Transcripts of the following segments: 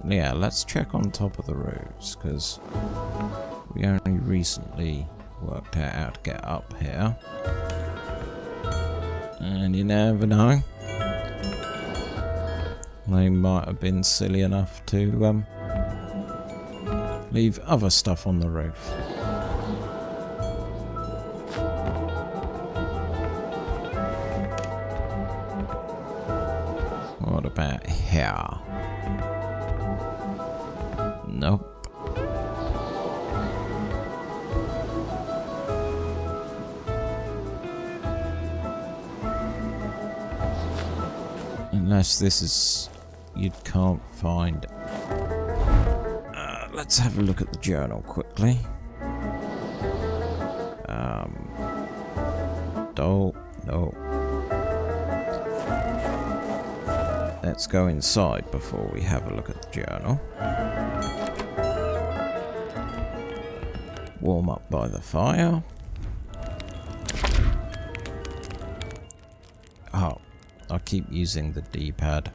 Yeah, let's check on top of the roofs, because we only recently worked out how to get up here. And you never know. They might have been silly enough to leave other stuff on the roof. What about here? Nope. Unless this is... you can't find it. Let's have a look at the journal quickly. No. Let's go inside before we have a look at the journal. Warm up by the fire. Oh, I keep using the D-pad.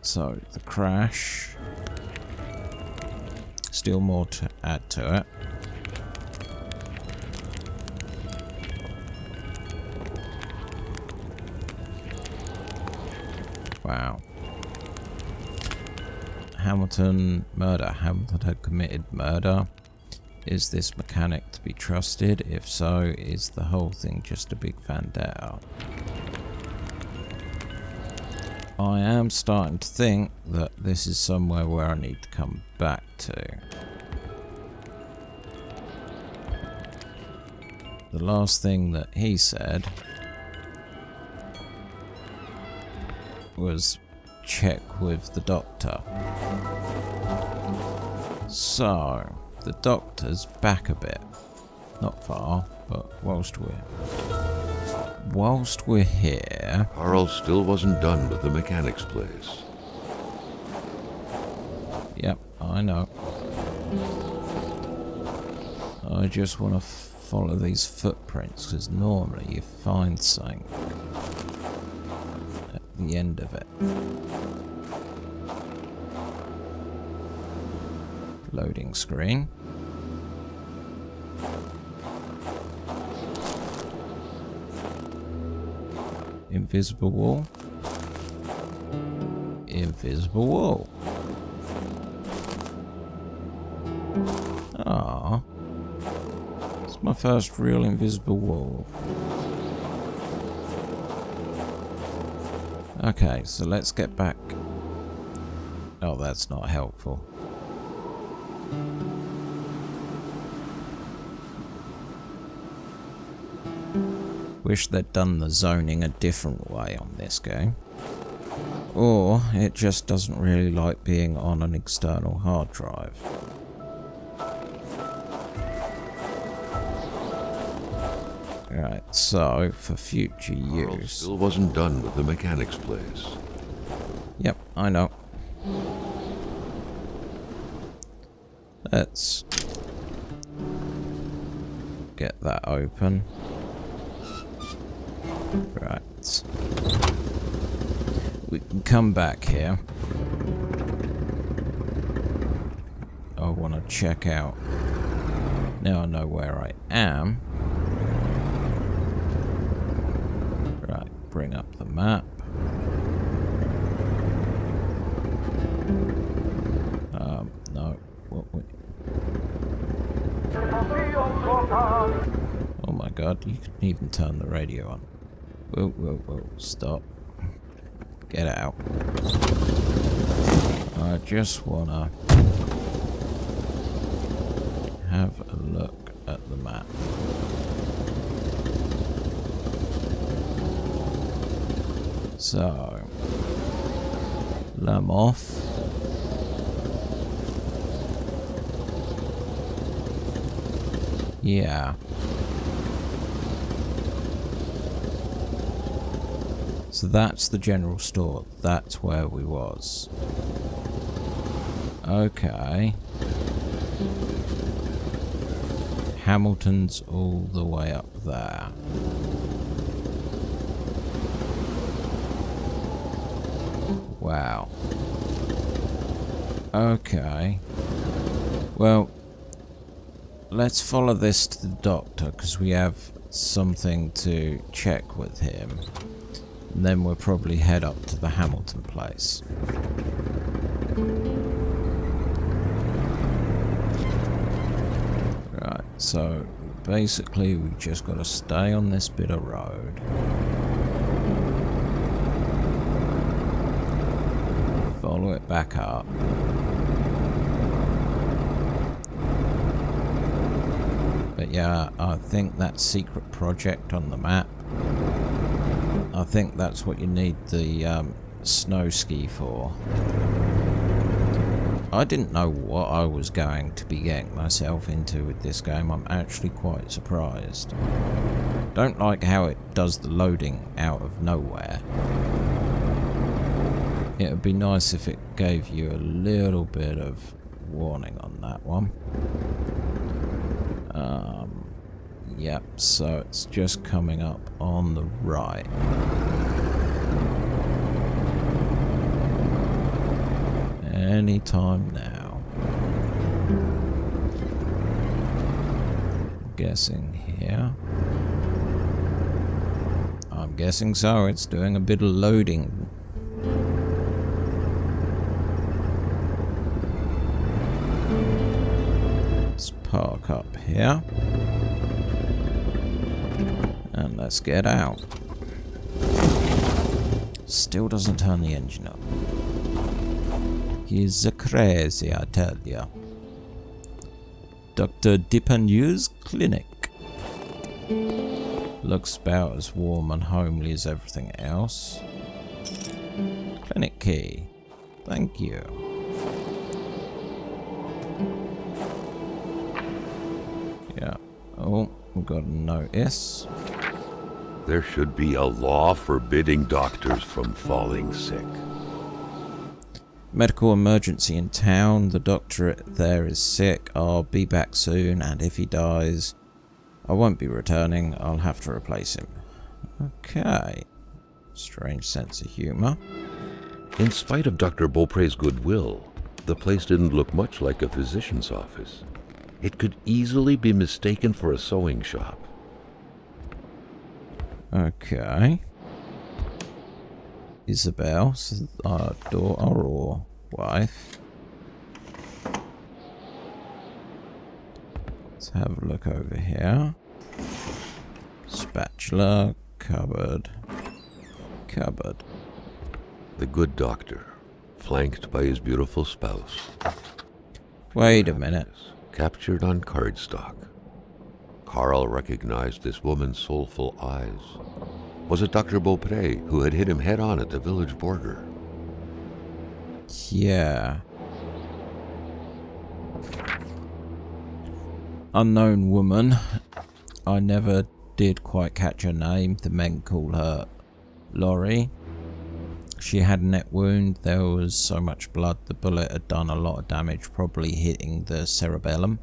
So, the crash. Still more to add to it. Wow. Hamilton murder. Hamilton had committed murder. Is this mechanic to be trusted? If so, is the whole thing just a big vendetta? I am starting to think that this is somewhere where I need to come back to. The last thing that he said was check with the doctor. So, the doctor's back a bit. Not far, but whilst we're here... Carl still wasn't done with the mechanic's place. Yep, I know. I just want to follow these footprints, because normally you find something at the end of it. Loading screen. Invisible wall. Invisible wall. Ah, it's my first real invisible wall. Okay, so let's get back. Oh, that's not helpful. Wish they'd done the zoning a different way on this game. Or it just doesn't really like being on an external hard drive. Right, so for future Carl use... still wasn't done with the mechanic's place. Yep, I know. Let's get that open. Right. We can come back here. I want to check out. Now I know where I am. Right, bring up the map. No. Oh my god, you can even turn the radio on. Whoa, stop. Get out. I just wanna have a look at the map. So, Lamoff. Yeah. So that's the general store. That's where we was. Okay. Hamilton's all the way up there. Wow. Okay. Well, let's follow this to the doctor, because we have something to check with him. And then we'll probably head up to the Hamilton place. Right, so basically we've just got to stay on this bit of road. Follow it back up. But yeah, I think that secret project on the map, I think that's what you need the snow ski for. I didn't know what I was going to be getting myself into with this game. I'm actually quite surprised. Don't like how it does the loading out of nowhere. It would be nice if it gave you a little bit of warning on that one. Yep, so it's just coming up on the right. Anytime now. Guessing here. I'm guessing so, it's doing a bit of loading. Let's park up here. And let's get out. Still doesn't turn the engine up. He's crazy, I tell ya. Dr. Dipanyu's clinic. Looks about as warm and homely as everything else. Clinic key. Thank you. Yeah. Oh, we've got a notice. There should be a law forbidding doctors from falling sick. Medical emergency in town. The doctor there is sick. I'll be back soon, and if he dies, I won't be returning. I'll have to replace him. Okay. Strange sense of humor. In spite of Dr. Beaupre's goodwill, the place didn't look much like a physician's office. It could easily be mistaken for a sewing shop. Okay. Isabel, our daughter or wife. Let's have a look over here. Spatula, cupboard, cupboard. The good doctor, flanked by his beautiful spouse. Wait a minute. Captured on cardstock. Carl recognized this woman's soulful eyes. Was it Dr. Beaupre who had hit him head-on at the village border? Yeah. Unknown woman. I never did quite catch her name. The men call her Laurie. She had a neck wound. There was so much blood. The bullet had done a lot of damage, probably hitting the cerebellum.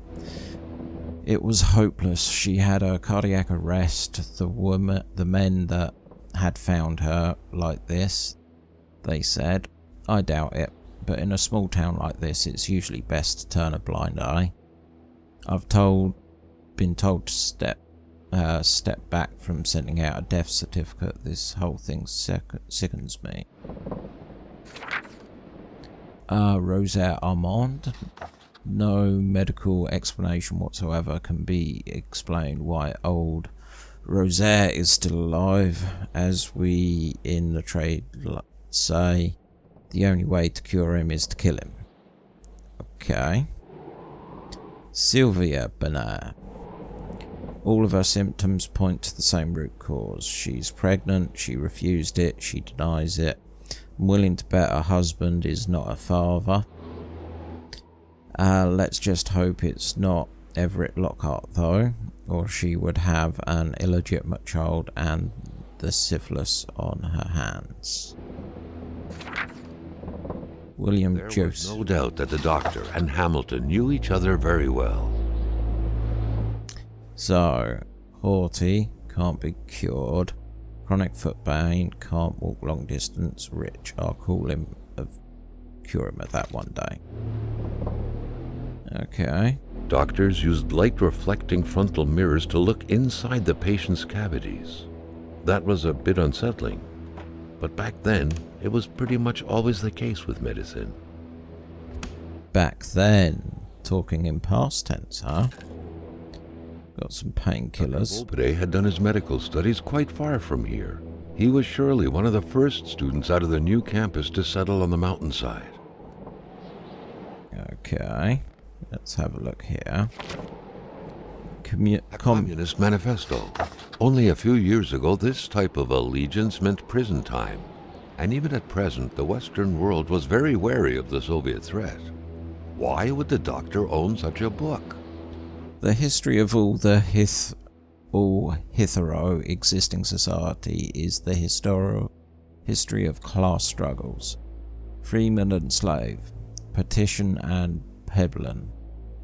It was hopeless. She had a cardiac arrest. The men that had found her like this, they said. I doubt it, but in a small town like this, it's usually best to turn a blind eye. I've been told to step back from sending out a death certificate. This whole thing sickens me. Rosette Armand. No medical explanation whatsoever can be explained why old Rosette is still alive. As we in the trade say, the only way to cure him is to kill him. Okay. Sylvia Bernard. All of her symptoms point to the same root cause. She's pregnant, she refused it, she denies it. I'm willing to bet her husband is not a father. Let's just hope it's not Everett Lockhart though, or she would have an illegitimate child and the syphilis on her hands. William There Joseph. was no doubt that the doctor and Hamilton knew each other very well. So, haughty, can't be cured. Chronic foot pain, can't walk long distance. Rich, I'll call him of cure him of that one day. Okay. Doctors used light-reflecting frontal mirrors to look inside the patient's cavities. That was a bit unsettling, but back then, it was pretty much always the case with medicine. Back then, talking in past tense, huh? Got some painkillers. Beaupre had done his medical studies quite far from here. He was surely one of the first students out of the new campus to settle on the mountainside. Okay, let's have a look here. A Communist Manifesto. Only a few years ago, this type of allegiance meant prison time. And even at present, the Western world was very wary of the Soviet threat. Why would the doctor own such a book? The history of all hetero existing society is the history of class struggles. Freeman and slave, petition and pebblan,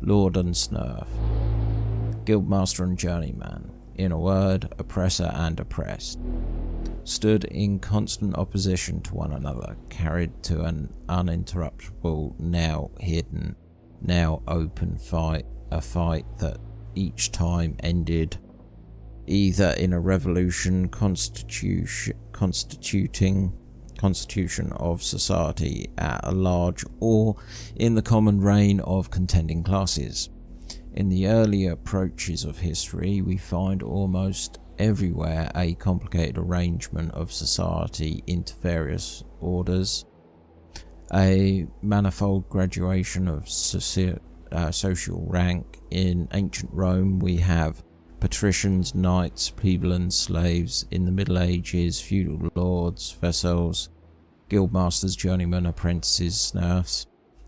lord and snurf, guildmaster and journeyman, in a word, oppressor and oppressed, stood in constant opposition to one another, carried to an uninterruptible, now hidden, now open fight, a fight that each time ended either in a revolution constitution of society at a large, or in the common reign of contending classes. In the earlier approaches of history, we find almost everywhere a complicated arrangement of society into various orders, a manifold graduation of social rank. In ancient Rome, we have patricians, knights, plebeians, slaves. In the Middle Ages, feudal lords, vassals, guildmasters, journeymen, apprentices, snurfs,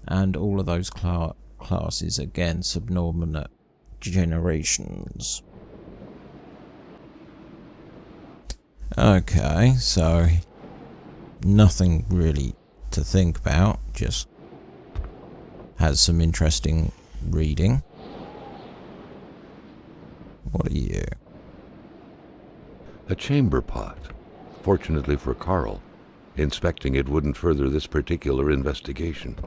and all of those classes again subordinate generations. Okay, so nothing really to think about, just has some interesting reading. What are you? A chamber pot. Fortunately for Carl, inspecting it wouldn't further this particular investigation.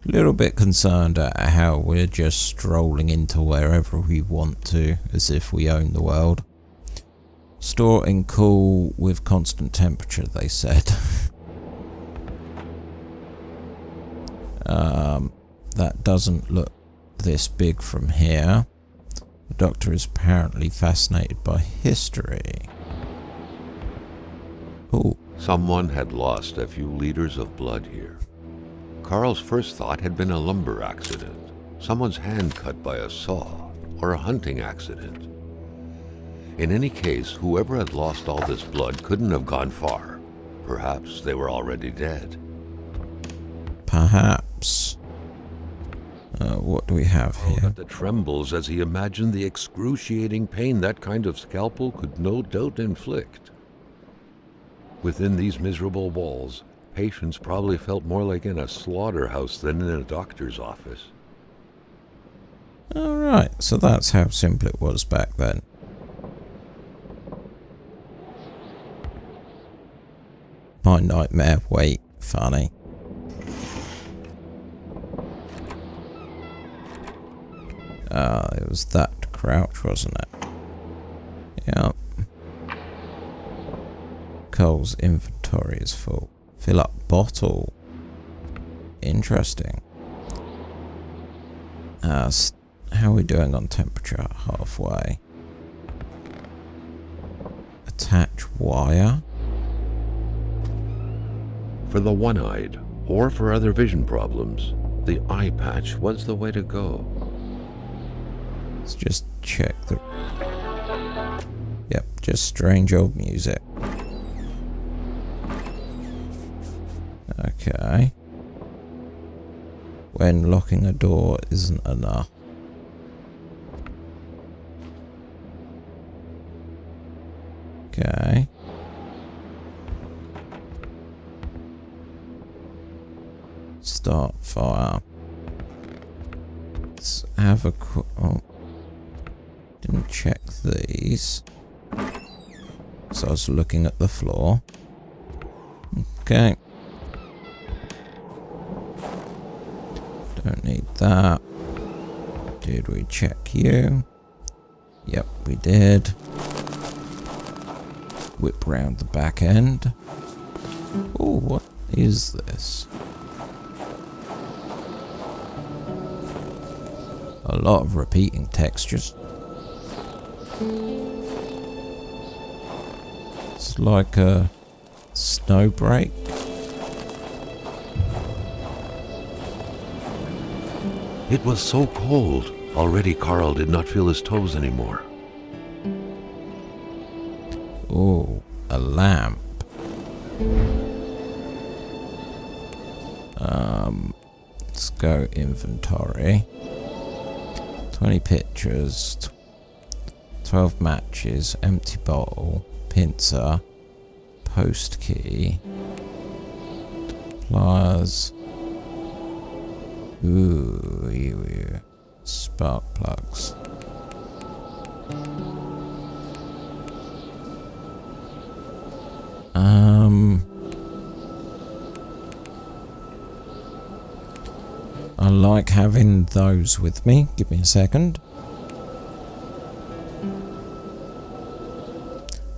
A little bit concerned at how we're just strolling into wherever we want to, as if we own the world. Store and cool with constant temperature, they said. That doesn't look this big from here. The doctor is apparently fascinated by history. Ooh. Someone had lost a few liters of blood here. Carl's first thought had been a lumber accident, someone's hand cut by a saw, or a hunting accident. In any case, whoever had lost all this blood couldn't have gone far. Perhaps they were already dead. Perhaps. What do we have here? But the trembles as he imagined the excruciating pain that kind of scalpel could no doubt inflict. Within these miserable walls, patients probably felt more like in a slaughterhouse than in a doctor's office. Alright, so that's how simple it was back then. My nightmare, wait, funny. It was that crouch, wasn't it? Yep. Cole's inventory is full. Fill up bottle. Interesting. How are we doing on temperature? Halfway. Attach wire. For the one-eyed, or for other vision problems, the eye patch was the way to go. Let's just check the... Yep, just strange old music. Okay. When locking a door isn't enough. Okay. Start fire. Let's have a oh. Didn't check these. So I was looking at the floor. Okay. Don't need that. Did we check you? Yep, we did. Whip round the back end. Oh, what is this? A lot of repeating textures. It's like a snow break. It was so cold. Already Carl did not feel his toes anymore. Oh, a lamp. Let's go inventory. 20 pictures, 12 matches, empty bottle, pincer, post key, pliers, ooh, spark plugs. I like having those with me. Give me a second.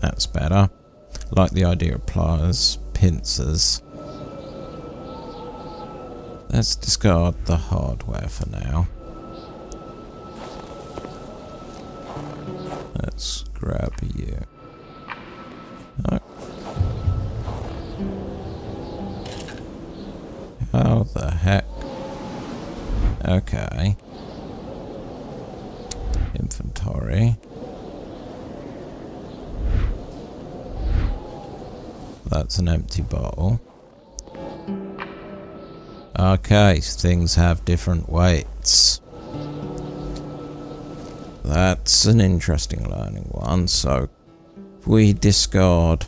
That's better. Like the idea of pliers, pincers. Let's discard the hardware for now. Let's grab you. Oh. How the heck? Okay. Inventory. That's an empty bottle. Okay, things have different weights. That's an interesting learning one. So, if we discard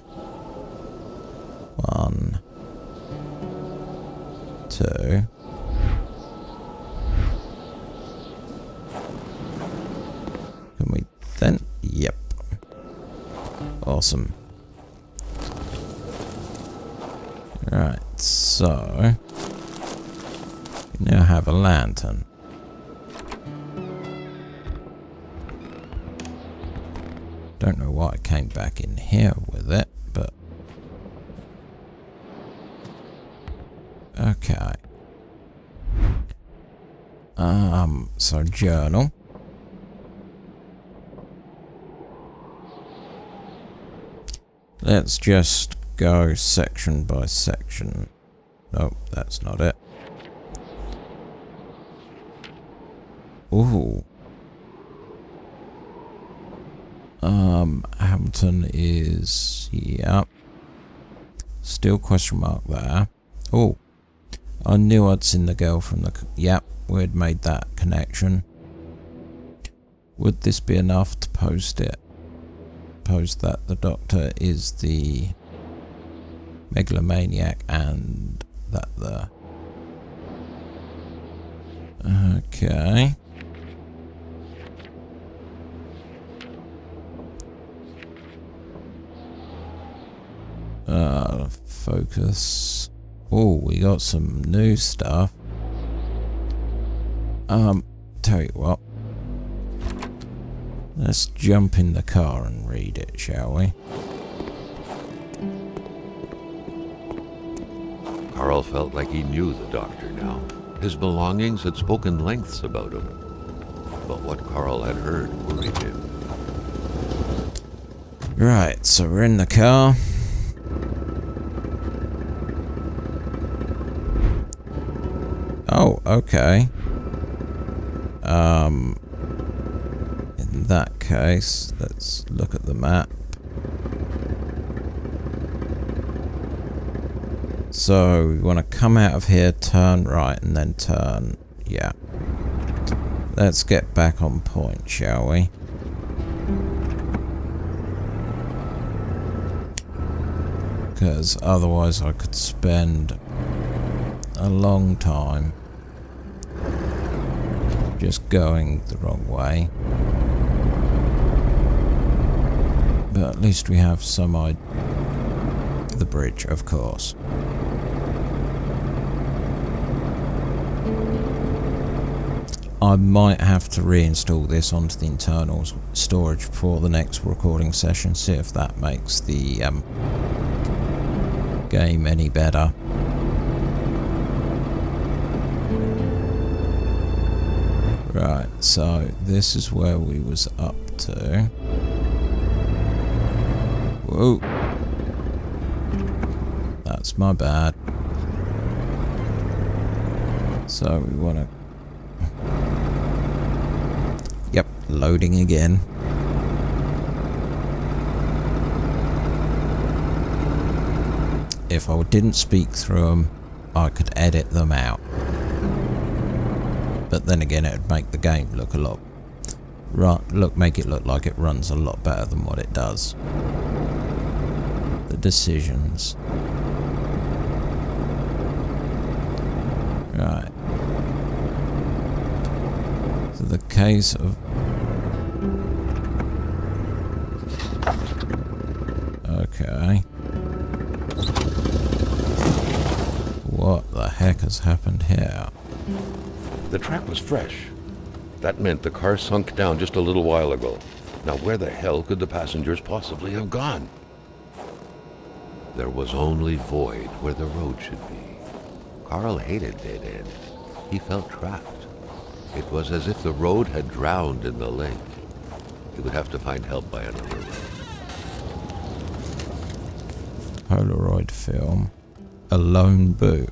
1, 2. Can we then? Yep. Awesome. Right, so we now have a lantern. Don't know why I came back in here with it, but okay. So journal. Let's just go section by section. Nope, that's not it. Ooh. Hamilton is, yeah. Still question mark there. Oh, I knew I'd seen the girl from the, yep, we'd made that connection. Would this be enough to post it? Post that the doctor is the megalomaniac and that the... Okay. Focus. Oh, we got some new stuff. Tell you what. Let's jump in the car and read it, shall we? Carl felt like he knew the doctor now. His belongings had spoken lengths about him. But what Carl had heard worried him. Right, so we're in the car. Oh, okay. In that case, let's look at the map. So, we want to come out of here, turn right, and then turn... Yeah. Let's get back on point, shall we? Because otherwise I could spend a long time just going the wrong way. but at least we have some idea. The bridge, of course. I might have to reinstall this onto the internal storage for the next recording session, see if that makes the game any better. Right, so this is where we was up to. Whoa. That's my bad. So we want to... Yep, loading again. If I didn't speak through them, I could edit them out. But then again, it would make the game look a lot... make it look like it runs a lot better than what it does. The decisions. Right. So the case of... Okay. What the heck has happened here? The track was fresh. That meant the car sunk down just a little while ago. Now where the hell could the passengers possibly have gone? There was only void where the road should be. Carl hated dead ends. He felt trapped. It was as if the road had drowned in the lake. He would have to find help by another road. Polaroid film. A lone boot.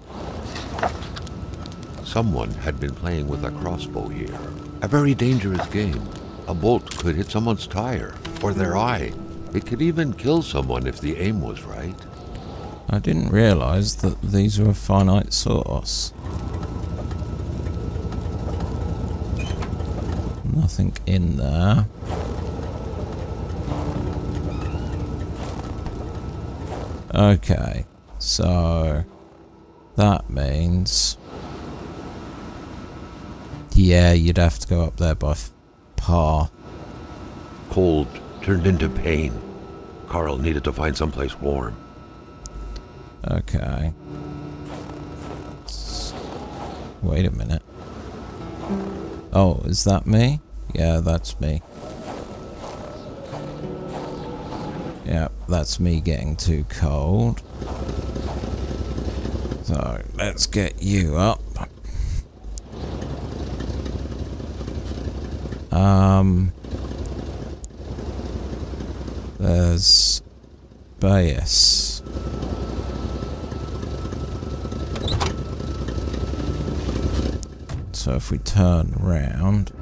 Someone had been playing with a crossbow here. A very dangerous game. A bolt could hit someone's tire or their eye. It could even kill someone if the aim was right. I didn't realise that these were a finite source. Nothing in there. Okay, so that means... Yeah, you'd have to go up there by par. Cold turned into pain. Carl needed to find someplace warm. Okay. Wait a minute. Oh, is that me? Yeah, that's me. Yeah, that's me getting too cold. So, let's get you up. There's bias. So if we turn round,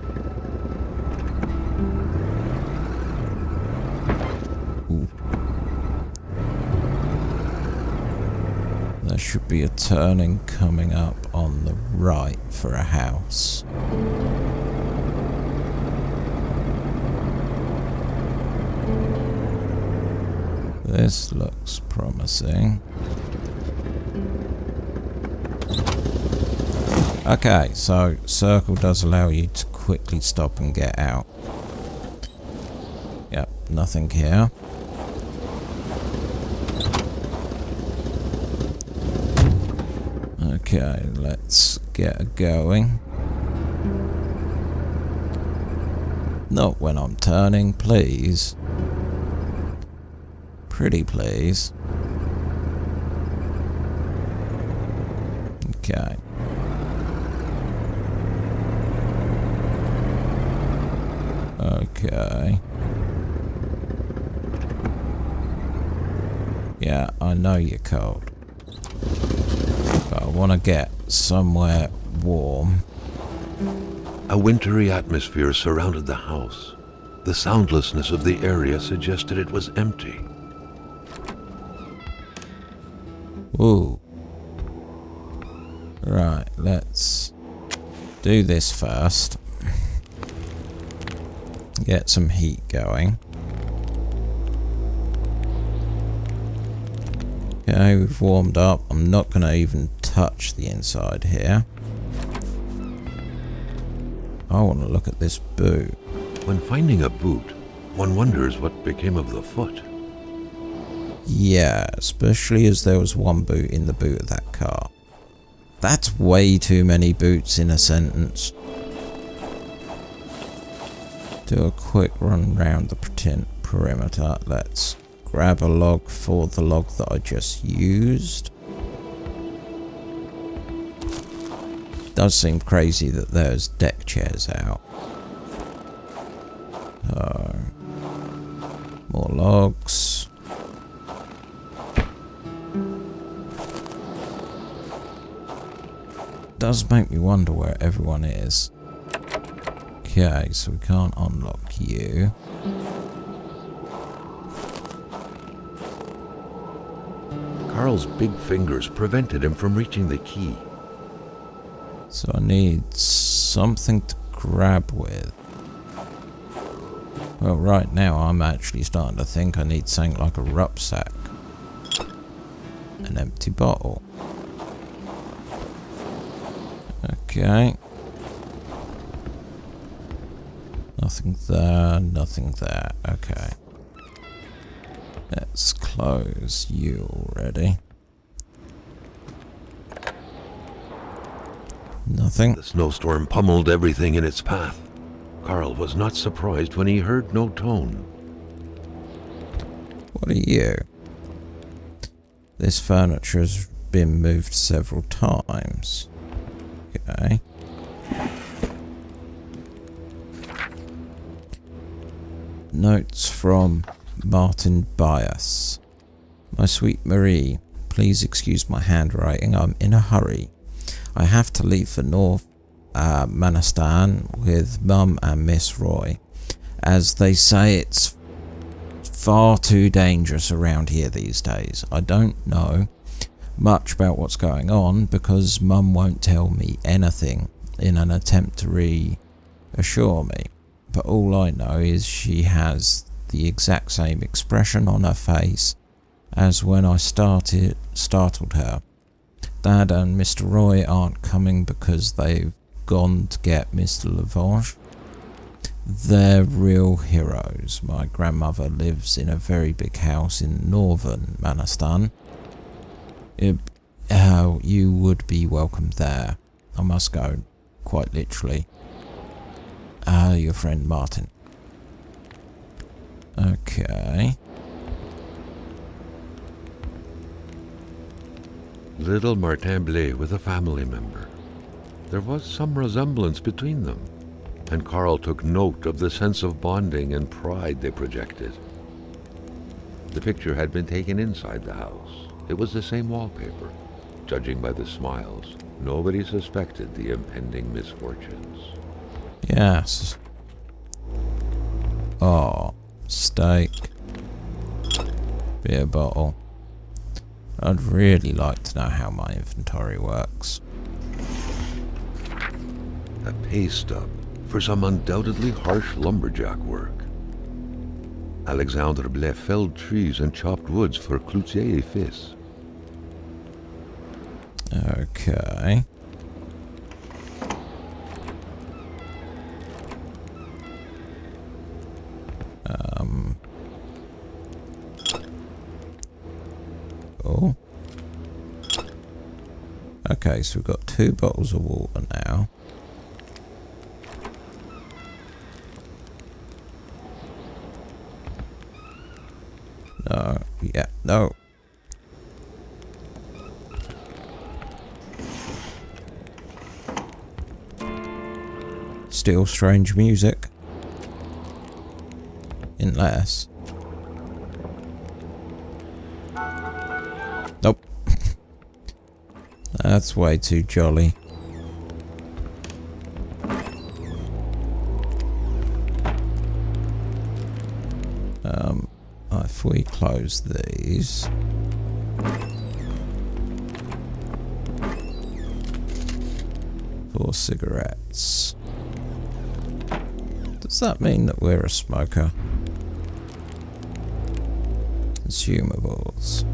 ooh, there should be a turning coming up on the right for a house. This looks promising. Okay, so circle does allow you to quickly stop and get out. Yep, nothing here. Okay, let's get going. Not when I'm turning, please. Pretty please. Okay. Okay. Yeah, I know you're cold. But I want to get somewhere warm. A wintry atmosphere surrounded the house. The soundlessness of the area suggested it was empty. Ooh. Right, let's do this first. Get some heat going. Okay, we've warmed up. I'm not going to even touch the inside here. I want to look at this boot. When finding a boot, One wonders what became of the foot. Yeah, especially as there was one boot in the boot of that car. That's way too many boots in a sentence. Do a quick run round the perimeter. Let's grab a log for the log that I just used. Does seem crazy that there's deck chairs out. More logs. Does make me wonder where everyone is. Okay, so we can't unlock you. Carl's big fingers prevented him from reaching the key. So I need something to grab with. Well, right now I'm actually starting to think I need something like a rucksack. An empty bottle. Okay. Nothing there, nothing there. Okay. Let's close you already. Nothing. The snowstorm pummeled everything in its path. Carl was not surprised when he heard no tone. What are you? This furniture has been moved several times. Okay. Notes from Martin Bias. My sweet Marie, please excuse my handwriting. I'm in a hurry. I have to leave for North Manistan with Mum and Miss Roy. As they say, it's far too dangerous around here these days. I don't know much about what's going on because Mum won't tell me anything in an attempt to reassure me. But all I know is she has the exact same expression on her face as when I startled her. Dad and Mr. Roy aren't coming because they've gone to get Mr. Lavage. They're real heroes. My grandmother lives in a very big house in northern Manistan. You would be welcome there. I must go, quite literally. Your friend Martin. Okay. Little Martin Blais with a family member. There was some resemblance between them, and Carl took note of the sense of bonding and pride they projected. The picture had been taken inside the house. It was the same wallpaper. Judging by the smiles, nobody suspected the impending misfortunes. Yes. Oh, steak. Beer bottle. I'd really like to know how my inventory works. A pay stub for some undoubtedly harsh lumberjack work. Alexandre Blais felled trees and chopped woods for Cloutier et Fils. Okay. Oh. Okay, so we've got 2 bottles of water now. No, yeah, no. Still strange music. Unless... Nope. That's way too jolly. If we close these... for cigarettes. Does that mean that we're a smoker? Consumables.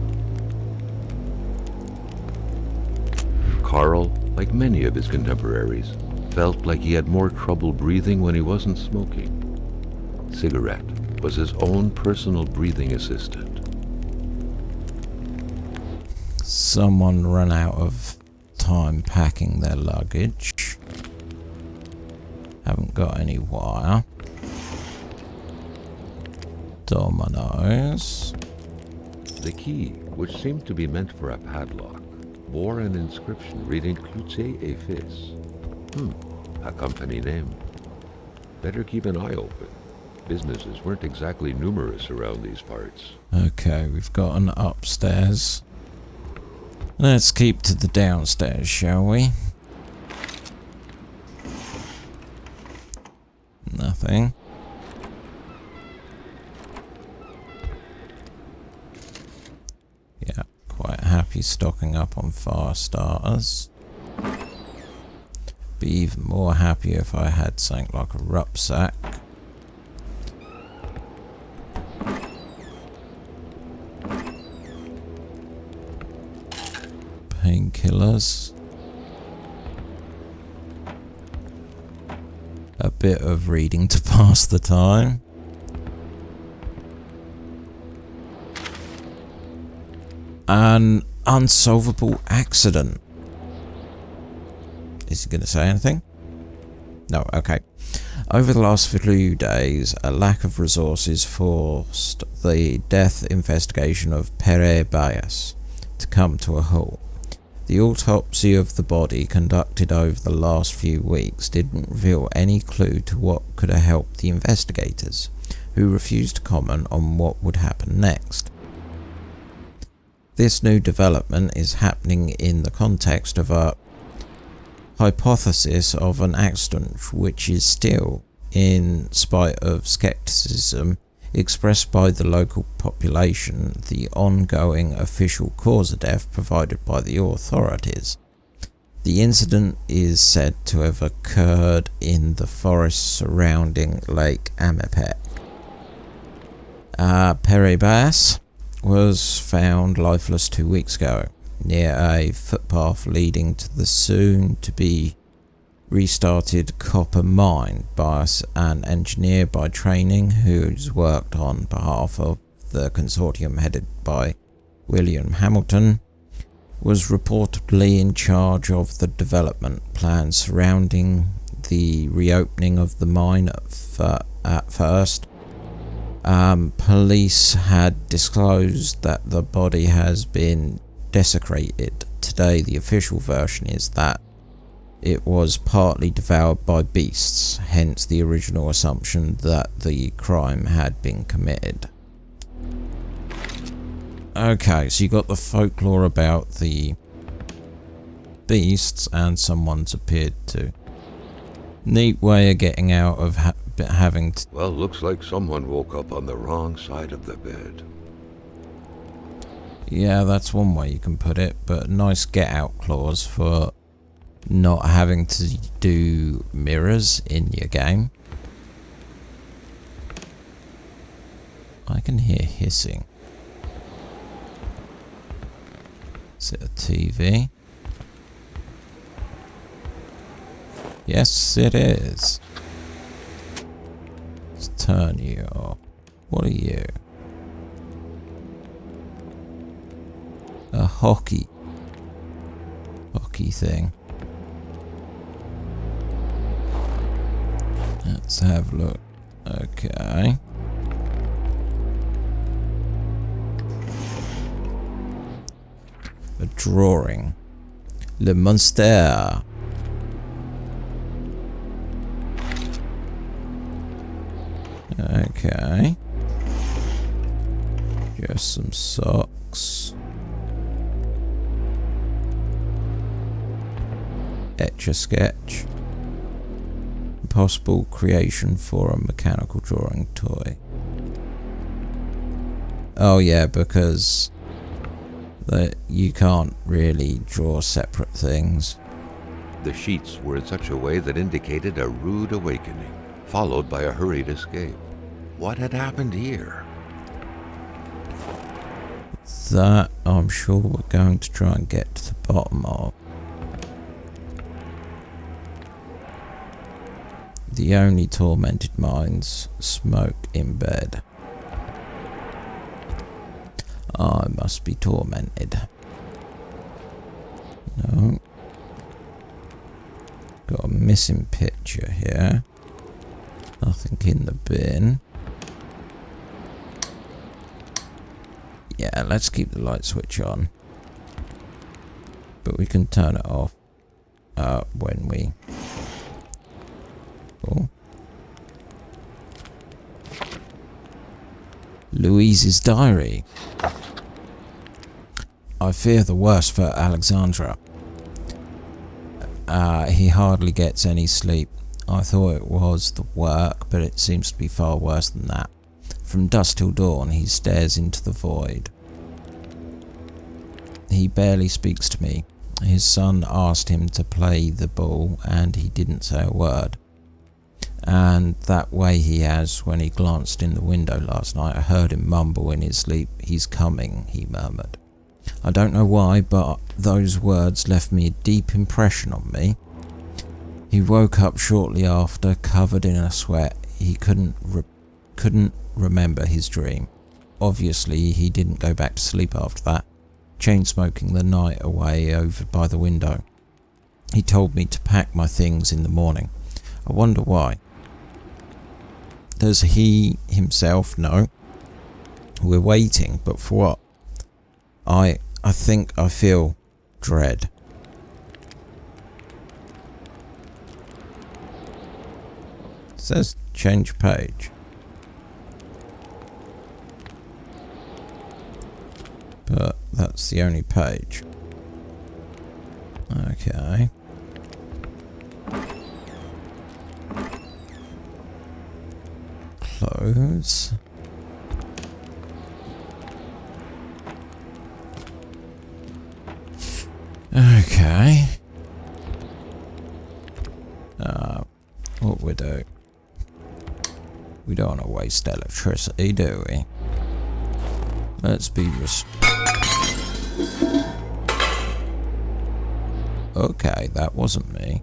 Carl, like many of his contemporaries, felt like he had more trouble breathing when he wasn't smoking. Cigarette was his own personal breathing assistant. Someone ran out of time packing their luggage. Haven't got any wire. Dominoes. The key, which seemed to be meant for a padlock, bore an inscription reading Cloutier et Fils. A company name. Better keep an eye open. Businesses weren't exactly numerous around these parts. Okay, we've got an upstairs. Let's keep to the downstairs, shall we? Nothing. Yeah, quite happy stocking up on fire starters. Be even more happy if I had something like a rucksack. Painkillers. A bit of reading to pass the time. An unsolvable accident. Is he going to say anything? No, okay. Over the last few days, a lack of resources forced the death investigation of Pere Bias to come to a halt. The autopsy of the body conducted over the last few weeks didn't reveal any clue to what could have helped the investigators, who refused to comment on what would happen next. This new development is happening in the context of a hypothesis of an accident which is still, in spite of skepticism expressed by the local population, the ongoing official cause of death provided by the authorities. The incident is said to have occurred in the forest surrounding Lake Atamipek. Pere Bias was found lifeless 2 weeks ago, near a footpath leading to the soon-to-be restarted copper mine by an engineer by training who's worked on behalf of the consortium headed by William Hamilton, was reportedly in charge of the development plans surrounding the reopening of the mine at first. Police had disclosed that the body has been desecrated. Today, the official version is that it was partly devoured by beasts, hence the original assumption that the crime had been committed. Okay, so you got the folklore about the beasts and someone's appeared to. Neat way of getting out of having to... Well, looks like someone woke up on the wrong side of the bed. Yeah, that's one way you can put it, but nice get out clause for not having to do mirrors in your game. I can hear hissing. Is it a TV? Yes, it is. Let's turn you off. What are you? A hockey thing. Let's have a look. Okay. A drawing. Le Monster. Okay. Just some socks. Etch-a-sketch. Possible creation for a mechanical drawing toy. Oh yeah, because you can't really draw separate things. The sheets were in such a way that indicated a rude awakening, followed by a hurried escape. What had happened here? That I'm sure we're going to try and get to the bottom of. The only tormented minds smoke in bed. I must be tormented. No. Got a missing picture here. Nothing in the bin. Yeah, let's keep the light switch on. But we can turn it off when we... Oh. Louise's diary. I fear the worst for Alexandra. He hardly gets any sleep. I thought it was the work, but it seems to be far worse than that. From dusk till dawn, he stares into the void. He barely speaks to me. His son asked him to play the ball, and he didn't say a word. And that way he has when he glanced in the window last night. I heard him mumble in his sleep. "He's coming," he murmured. I don't know why, but those words left me a deep impression on me. He woke up shortly after, covered in a sweat. He couldn't remember his dream. Obviously, he didn't go back to sleep after that, chain smoking the night away over by the window. He told me to pack my things in the morning. I wonder why. Does he himself know? We're waiting, but for what? I think I feel dread. It says change page. But that's the only page. Okay. Close. Okay. What we do? We don't want to waste electricity, do we? Let's be Okay, that wasn't me.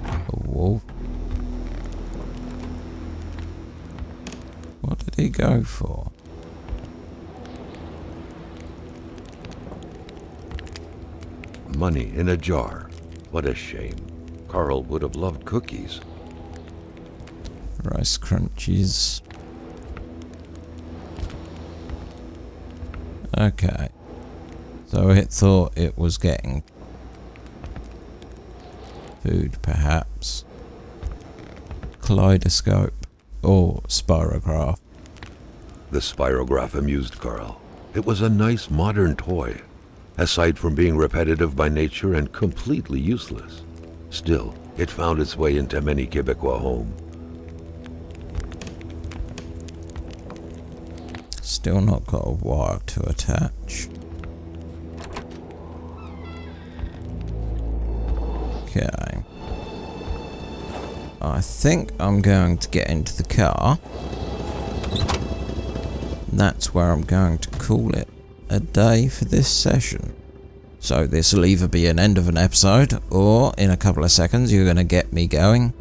A wolf. What did he go for? Money in a jar. What a shame. Carl would have loved cookies. Rice crunchies. Okay. So it thought it was getting food, perhaps. Kaleidoscope or spirograph. The spirograph amused Carl. It was a nice modern toy, aside from being repetitive by nature and completely useless. Still, it found its way into many Quebecois homes. Still not got a wire to attach. Okay. I think I'm going to get into the car. That's where I'm going to call it a day for this session. So this will either be an end of an episode, or in a couple of seconds you're going to get me going